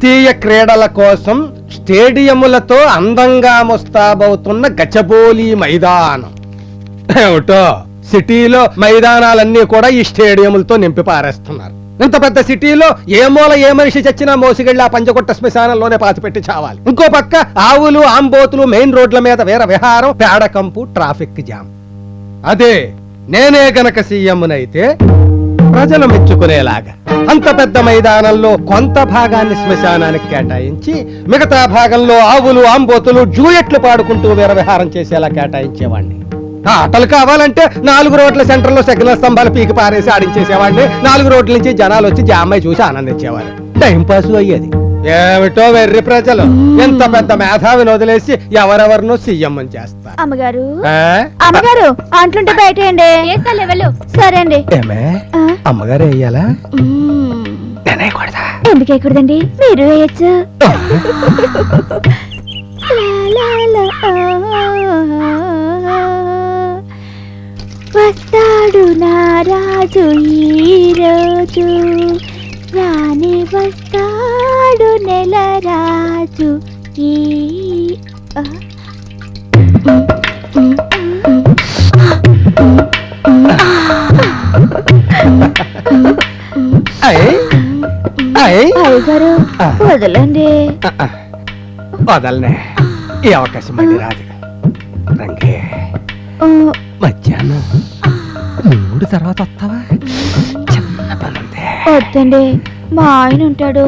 జాతీయ క్రీడల కోసం స్టేడియములతో అందంగా ముస్తాబవుతున్న గచ్చబోలి మైదానం. ఏమిటో సిటీలో మైదానాలన్నీ కూడా ఈ స్టేడియంలతో నింపి పారేస్తున్నారు. ఇంత పెద్ద సిటీలో ఏ మూల ఏ మనిషి చచ్చినా మోసిగళ్ళి ఆ పంచకొట్ట శ్మశానంలోనే పాతిపెట్టి చావాలి. ఇంకో పక్క ఆవులు ఆంబోతులు మెయిన్ రోడ్ల మీద వేర విహారం, పేడకంపు, ట్రాఫిక్ జామ్. అదే నేనే గనక సీఎంనైతే ప్రజలు మెచ్చుకునేలాగా అంత పెద్ద మైదానంలో కొంత భాగాన్ని శ్మశానానికి కేటాయించి మిగతా భాగంలో ఆవులు ఆంబోతులు జూయట్లు పాడుకుంటూ వేర విహారం చేసేలా కేటాయించేవాడిని. ఆటలు కావాలంటే 4 రోడ్ల సెంటర్లో సిగ్నల్ స్తంభాలు పీకి పారేసి ఆడించేసేవాడిని. 4 రోడ్ల నుంచి జనాలు వచ్చి జామ్మాయి చూసి ఆనందించేవారు. టైం పాస్ అయ్యేది. ఏమిటో వెర్రి ప్రజలు ఎంత పెద్ద మేధావిని వదిలేసి ఎవరెవరినో సీఎం చేస్తారు. అమ్మగారు అమ్మగారు అంటుంటే బయటండి. సరే అండి. ఏమే అమ్మగారు వేయాలా? ఎందుకు వేయకూడదండి? మీరు వేయచ్చు. వస్తాడు నారాజు ఈరోజు, రాని వస్తాడు నెల రాజు ఈ అయ్యగారు వదలండి. వదలనే, ఈ అవకాశం మళ్ళీ రాదు. రంగే మధ్యాహ్నం 3 తర్వాత వస్తావా? చిన్న పని ఉంది. వద్దండి, మా ఆయన ఉంటాడు.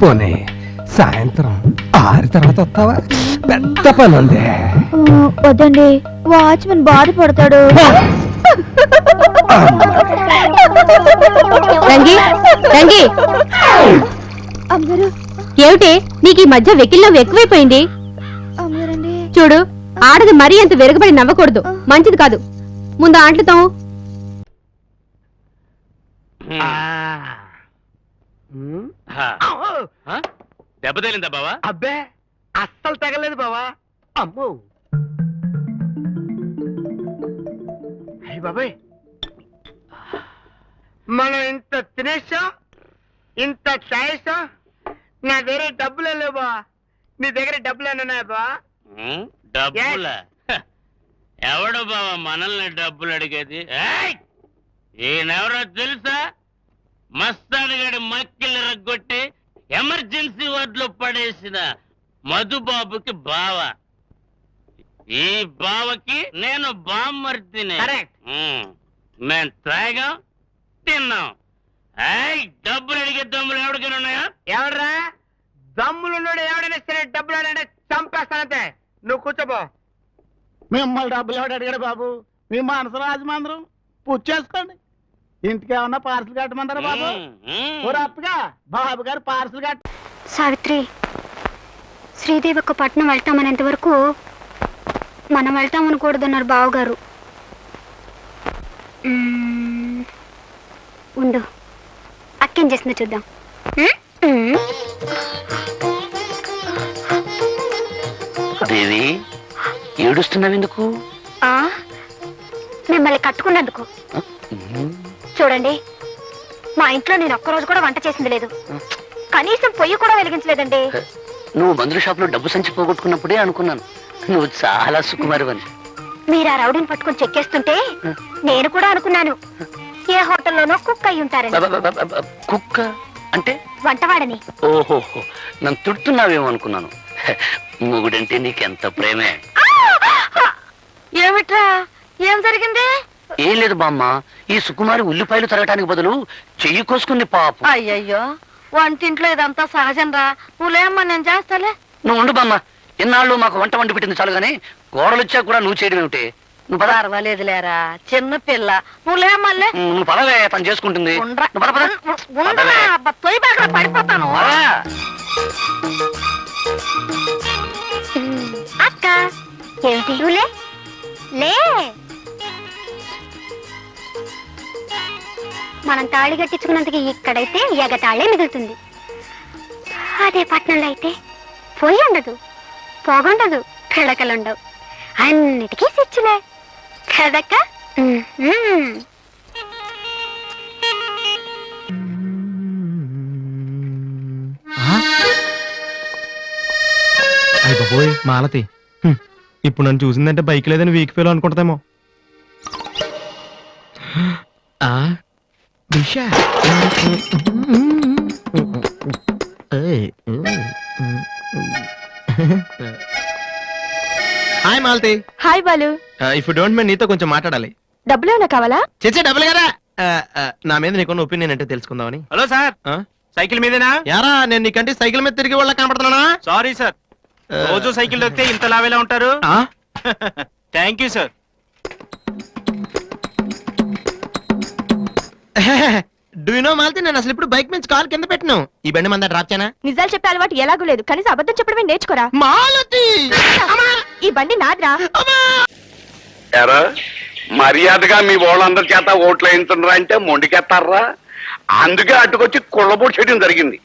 పోనీ సాయంత్రం 6 తర్వాత వస్తావా? పెద్ద పని ఉంది. వద్దండి, వాచ్మెన్ బాధపడతాడు. అమ్మగారు ఏమిటి నీకు ఈ మధ్య వెకిల్లో ఎక్కువైపోయింది? అమ్మగారండి చూడు, ఆడది మరీ అంత వెరగబడి నవ్వకూడదు, మంచిది కాదు. ముందు ఆంట్లతో దెబ్బ తగిలిందా బావా? అబ్బే అస్సలు తగలేదు బావా. అమ్మో అయ్య బాబాయ్, మనం ఇంత తినేసాం, ఇంత ఛాయిసాం, నా దగ్గర డబ్బులే లేవు బా. నీ దగ్గర డబ్బులేనా బా? డబ్బులా? ఎవడు బావా మనల్ని డబ్బులు అడిగేది? ఈయనెవరో తెలుసా? మస్తాన్ గడి మక్కిలు రగ్గొట్టి ఎమర్జెన్సీ వార్డులో పడేసిన మధుబాబుకి బావ. ఈ బావకి నేను బామ్మర్తిని. మేం తాగాం, తిన్నాం. డబ్బులు అడిగే దమ్ములు ఎవరికైనా ఉన్నాయా? ఎవడరా దమ్ములున్నాడు? ఎవడైనా సరే డబ్బులు అడిగితే చంపేస్తానంతే. నువ్వు కూర్చోబో. మిమ్మల్ని డబ్బులు ఎవడు అడిగాడు బాబు? మీ మనసు రాజమందరం పూర్తి చేసుకోండి. ఇంటికి ఏమన్నా పార్సల్ కట్టమంటారా బాబు? అప్పుగా బాబు గారు పార్సల్ కట్ట. సావిత్రి, శ్రీదేవి ఒక పట్నం వెళ్తామనేంత వరకు మనం వెళ్తామనకూడదన్నారు బావగారు. ఉండు, అక్కేం చేసిందో చూద్దాం. దేవి, ఏడుస్తున్నావు ఎందుకు? మిమ్మల్ని కట్టుకున్నందుకు. చూడండి, మా ఇంట్లో నేను ఒక్కరోజు కూడా వంట చేసింది లేదు, కనీసం పొయ్యి కూడా వెలిగించలేదండి. నువ్వు మందుల షాప్ లో డబ్బు సంచి పోగొట్టుకున్నప్పుడే అనుకున్నాను నువ్వు చాలా సుకుమారివని. మీరు ఆ రౌడీని పట్టుకుని చెక్కేస్తుంటే నేను కూడా అనుకున్నాను ఏ హోటల్లోనో కుక్ అయి ఉంటారని. కుక్క అంటే? వంటవాడని. ఓహోహో, నన్ను తిడుతున్నావేమో అనుకున్నాను. మొగుడంటే నీకెంత ప్రేమే. ఏమిట్రా, ఏం జరిగింది? ఏం లేదు బామ్మ, ఈ సుకుమారి ఉల్లిపాయలు తరగటానికి బదులు చెయ్యి కోసుకుంది పాపం. అయ్యయ్యో, వంటింట్లో ఇదంతా సహజం రా. నువ్వులేమ్మా, నేను చేస్తాలే. నువ్వు ఉండు బామ్మ, ఇన్నాళ్ళు మాకు వంట వండి పెట్టింది చాలు గానీ కోడలు వచ్చా కూడా నువ్వు చేయడం ఏమిటి? నువ్వు పర్వాలేదులేరా, చిన్న పిల్ల. నువ్వులేమ్మల్లే. నువ్వు పదవే, తను చేసుకుంటుంది. పడిపోతాను. అక్క ఏమిటి? లే, మనం తాళి కట్టించుకున్నందుకు ఇక్కడైతే ఎగతాళే మిగులుతుంది. అదే పట్నంలో అయితే పొయ్యి ఉండదు, పొగుండదు, పిడకలుండవు, అన్నిటికీ స్విచ్లే కదక్క. బాబోయ్ మాలతి ఇప్పుడు నన్ను చూసిందంటే బైక్ లేదని వీక్ ఫీల్ అనుకుంటుందేమో. Disha hi Malathi. Hi Balu. If you don't mind నీతో కొంచెం మాట్లాడాలి. డబ్బులు ఏమైనా కావాలా? చచ్చే డబ్బులు కదా. నా మీద నీకున్న ఒపీనియన్ అంటే తెలుసుకుందామని. హలో సార్, సైకిల్ మీదేనా? యారా నేను నీకంటే సైకిల్ మీద తిరిగి వాళ్ళ కనపడుతున్నానా? సారీ సార్, రోజు సైకిల్ దొరికితే ఇంత లావేలా ఉంటారు. Thank you sir. Do you know Malathi, నేను అసలు ఇప్పుడు బైక్ నుంచి కాల్ కింద పెట్టినావు. ఈ బండి మంద డ్రాప్ చేయనా? నిజాలు చెప్పే అలవాటు ఎలాగూ లేదు, కనీసం అబద్ధం చెప్పడమే నేర్చుకోరా. మాలతి ఈ బండి నాదిరా. ఎరా మర్యాదగా మీ వాళ్ళందరి చేత ఓట్లు వేయించరా అంటే మొండికెత్తారా? అందుకే అటుకొచ్చి కుళ్ళబోటు చేయడం జరిగింది.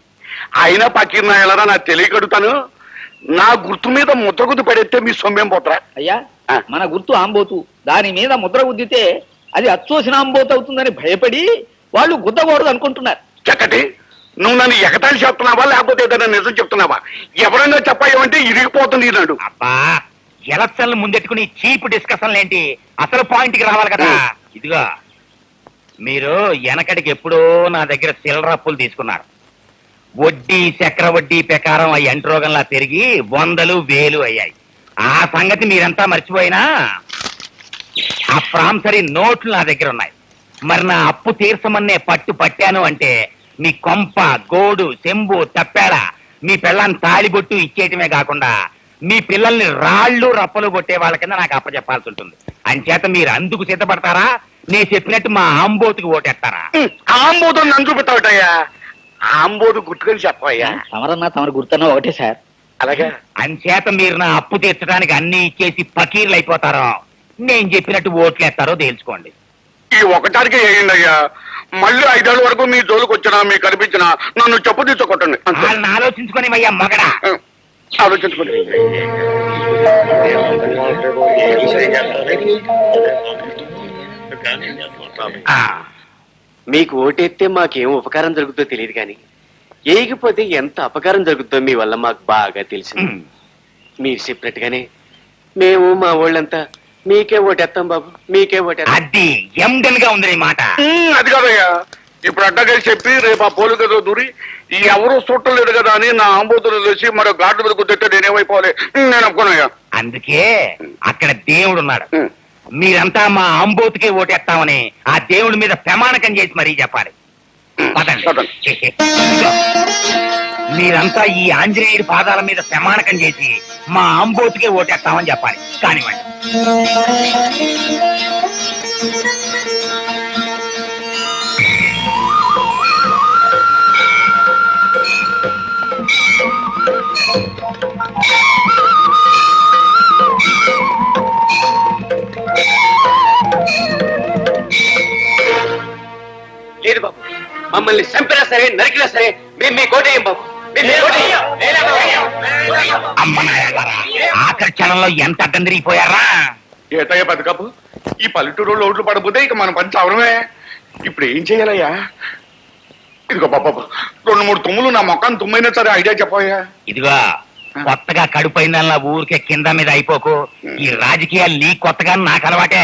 అయినా పక్కన ఎలా నాకు తెలియకడుతాను. నా గుర్తు మీద ముద్ర గుద్దు పడేస్తే మీ సొమ్మేం పోతారా? అయ్యా, మన గుర్తు ఆంబోతు. దాని మీద ముద్ర గుద్దితే అది అచ్చోసిన ఆంబోతు అవుతుందని భయపడి వాళ్ళు గుద్దకూడదు అనుకుంటున్నారు. చక్కటి నువ్వు నన్ను ఎగతాళి చెప్తున్నావా లేకపోతే ఏదైనా నిజం చెప్తున్నావా? ఎవరైనా చెప్పాయంటే ఇరిగిపోతుంది ఈనాడు. అబ్బా, ఎలక్షన్లు ముందెట్టుకుని చీప్ డిస్కషన్లు ఏంటి? అసలు పాయింట్ కి రావాలి కదా. ఇదిగో మీరు వెనకటికి ఎప్పుడో నా దగ్గర చిల్లర అప్పులు తీసుకున్నారు. వడ్డీ చక్ర వడ్డీ ప్రకారం ఆ ఎంట్రోగంలా పెరిగి 100,000 1000 అయ్యాయి. ఆ సంగతి మీరంతా మర్చిపోయినా ఆ ప్రాంసరీ నోట్లు నా దగ్గర ఉన్నాయి. మరి నా అప్పు తీర్చమన్నే పట్టాను అంటే మీ కొంప గోడు చెంబు తప్పాడ మీ పిల్లని తాళిబొట్టు ఇచ్చేయటమే కాకుండా మీ పిల్లల్ని రాళ్ళు రప్పలు కొట్టే వాళ్ళ కింద నాకు అప్పచెప్పాల్సి ఉంటుంది. అంచేత మీరు అందుకు సిద్ధపడతారా? నేను చెప్పినట్టు మా ఆంబోతుకి ఓటేస్తారా? ఆంబోతు నన్ను చూపెట్టావటయ్యా. ఆంబోతు గుర్తుకొని చెప్పయ్యా. తమరన్నా తమరు గుర్తున్నా ఒకటే సార్. అలాగే అంచేత మీరు నా అప్పు తీర్చడానికి అన్ని ఇచ్చేసి పకీర్లు అయిపోతారో నేను చెప్పినట్టు ఓట్లేస్తారో తేల్చుకోండి. ఈ ఒకటానికి వేయండి అయ్యా. మళ్ళీ 5 ఏళ్ళ వరకు మీ జోలికి వచ్చినా మీకు కనిపించినా నన్ను చెప్పు తీసుకోకండి. వాళ్ళని ఆలోచించుకొని అయ్యా మగడా. ఆలోచించుకోండి. మీకు ఓటేస్తే మాకేం ఉపకారం జరుగుతుందో తెలియదు కానీ ఏగిపోతే ఎంత అపకారం జరుగుతుందో మీ వల్ల మాకు బాగా తెలిసింది. మీరు చెప్పినట్టుగానే మేము మా వాళ్ళంతా మీకే ఓటేస్తాం బాబు, మీకే ఓటేస్తాం. అది ఎండన్ గా ఉంది నీ మాట. అది కాదయ్యా, ఇప్పుడు అడ్డగారి చెప్పి రేపు ఆ పోలు కదా దూరి ఎవరు చూడటం లేదు కదా అని నా ఆంబోతులు తెలిసి మరో గాడ్డు మీద కుదిరితే నేనేమైపోవాలి? నేను ఒప్పుకోనయ్యా. అందుకే అక్కడ దేవుడు ఉన్నాడు. మీరంతా మా ఆంబోతుకే ఓటేస్తామని ఆ దేవుడి మీద ప్రమాణకం చేసి మరీ చెప్పాలి. పదండి. మీరంతా ఈ ఆంజనేయుడి పాదాల మీద ప్రమాణకం చేసి మా ఆంబోతుకే ఓటేస్తామని చెప్పాలి. కానివ్వండి. లేదు బాబు, మమ్మల్ని చంపినా సరే నరికినా సరే మేము మీ కోటేయం బాబు. ఆఖరి క్షణంలో ఎంత అడ్డం తిరిగిపోయారా? ఏటయ్యా బతుకపు, ఈ పల్లెటూరు ఓట్లు పడకపోతే ఇక మన పని చవడమే. ఇప్పుడు ఏం చేయాలయ్యా? ఇదిగో బాబా 2-3 తుమ్ములు నా మొఖాన్ని తుమ్మైనా సరే ఐడియా చెప్పయ్యా. ఇదిగో కొత్తగా కడుపైందల్లా ఊరికే కింద మీద అయిపోకు. ఈ రాజకీయాలు నీ కొత్తగా నాకు అలవాటే.